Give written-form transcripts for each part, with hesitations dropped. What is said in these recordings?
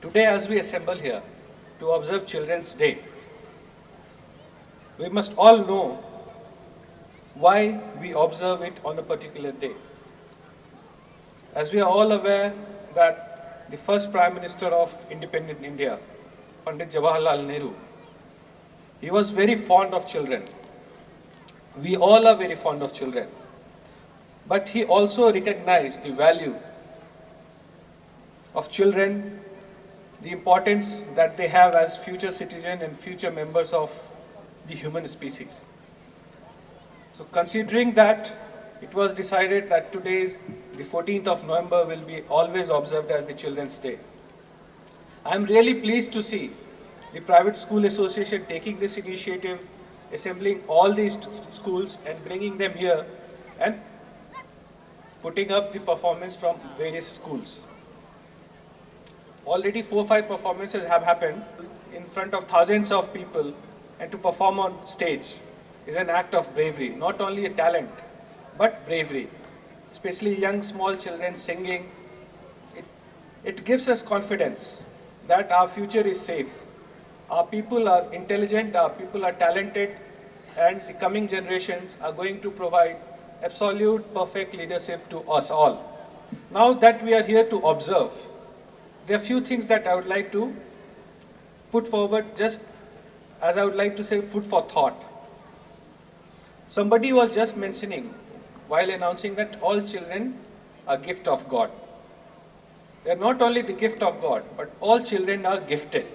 Today, as we assemble here to observe Children's Day, we must all know why we observe it on a particular day. As we are all aware that the first Prime Minister of independent India, Pandit Jawaharlal Nehru, he was very fond of children. We all are very fond of children. But he also recognized the value of children, the importance that they have as future citizens and future members of the human species. So considering that, it was decided that today, the 14th of November, will be always observed as the Children's Day. I am really pleased to see the Private School Association taking this initiative, assembling all these schools and bringing them here and putting up the performance from various schools. Already 4 or 5 performances have happened in front of thousands of people, and to perform on stage is an act of bravery, not only a talent, but bravery. Especially young, small children singing, it gives us confidence that our future is safe. Our people are intelligent, our people are talented, and the coming generations are going to provide absolute perfect leadership to us all. Now that we are here to observe, there are few things that I would like to put forward, just as I would like to say, food for thought. Somebody was just mentioning while announcing that all children are gift of God. They are not only the gift of God, but all children are gifted.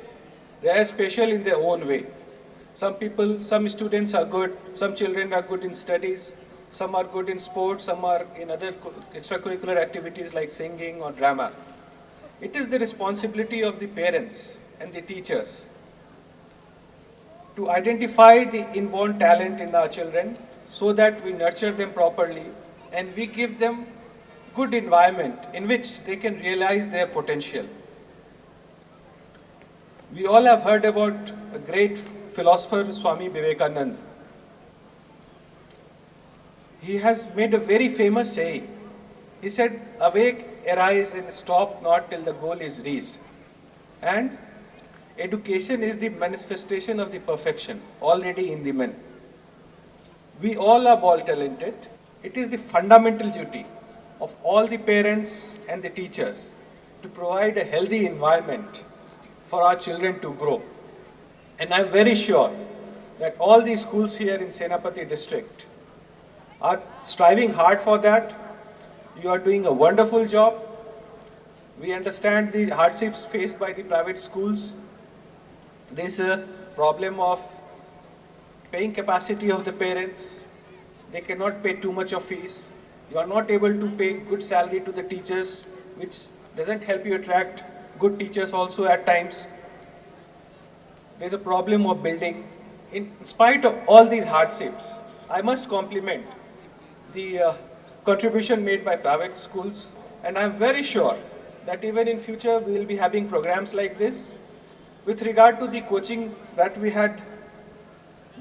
They are special in their own way. Some students are good, some children are good in studies, some are good in sports, some are in other extracurricular activities like singing or drama. It is the responsibility of the parents and the teachers to identify the inborn talent in our children so that we nurture them properly and we give them good environment in which they can realize their potential. We all have heard about a great philosopher, Swami Vivekananda. He has made a very famous saying. He said, "Awake, arise and stop not till the goal is reached." And education is the manifestation of the perfection already in the man. We all are all talented. It is the fundamental duty of all the parents and the teachers to provide a healthy environment for our children to grow. And I'm very sure that all the schools here in Senapati district are striving hard for that. You are doing a wonderful job. We understand the hardships faced by the private schools. There's a problem of paying capacity of the parents. They cannot pay too much of fees. You are not able to pay good salary to the teachers, which doesn't help you attract good teachers also at times. There's a problem of building. In spite of all these hardships, I must compliment the contribution made by private schools, and I'm very sure that even in future we will be having programs like this. With regard to the coaching that we had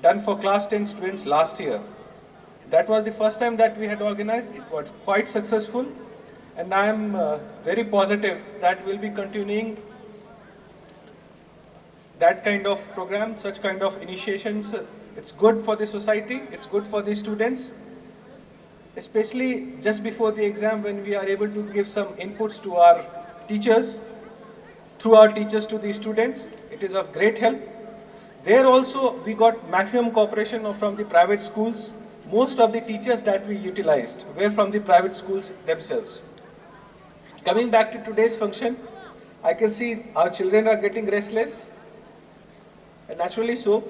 done for class 10 students last year, that was the first time that we had organized. It was quite successful, and I am very positive that we'll be continuing that kind of program, such kind of initiations. It's good for the society, it's good for the students, especially just before the exam when we are able to give some inputs to our teachers, through our teachers to the students. It is of great help. There also we got maximum cooperation from the private schools. Most of the teachers that we utilized were from the private schools themselves. Coming back to today's function, I can see our children are getting restless, and naturally so.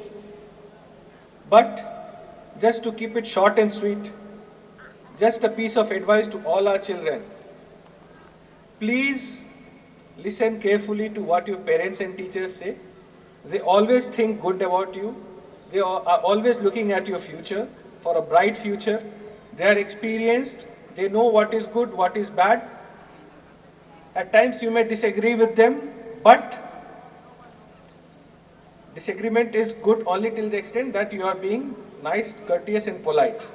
But just to keep it short and sweet, just a piece of advice to all our children. Please listen carefully to what your parents and teachers say. They always think good about you. They are always looking at your future, for a bright future. They are experienced. They know what is good, what is bad. At times you may disagree with them, but disagreement is good only till the extent that you are being nice, courteous and polite.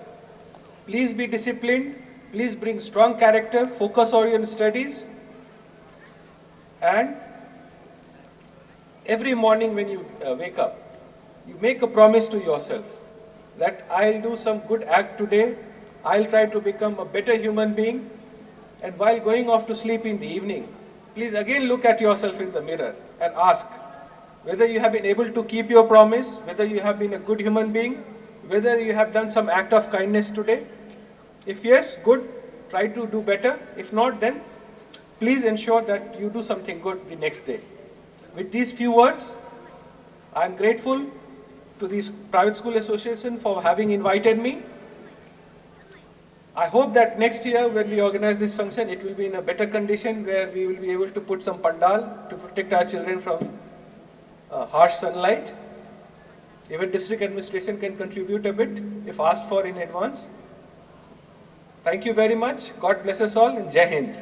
Please be disciplined. Please bring strong character, focus on your studies, and every morning when you wake up, you make a promise to yourself that I'll do some good act today, I'll try to become a better human being, and while going off to sleep in the evening, please again look at yourself in the mirror and ask whether you have been able to keep your promise, whether you have been a good human being, whether you have done some act of kindness today. If yes, good, try to do better. If not, then please ensure that you do something good the next day. With these few words, I am grateful to the Private School Association for having invited me. I hope that next year when we organize this function, it will be in a better condition where we will be able to put some pandal to protect our children from harsh sunlight. Even district administration can contribute a bit if asked for in advance. Thank you very much. God bless us all and Jai Hind.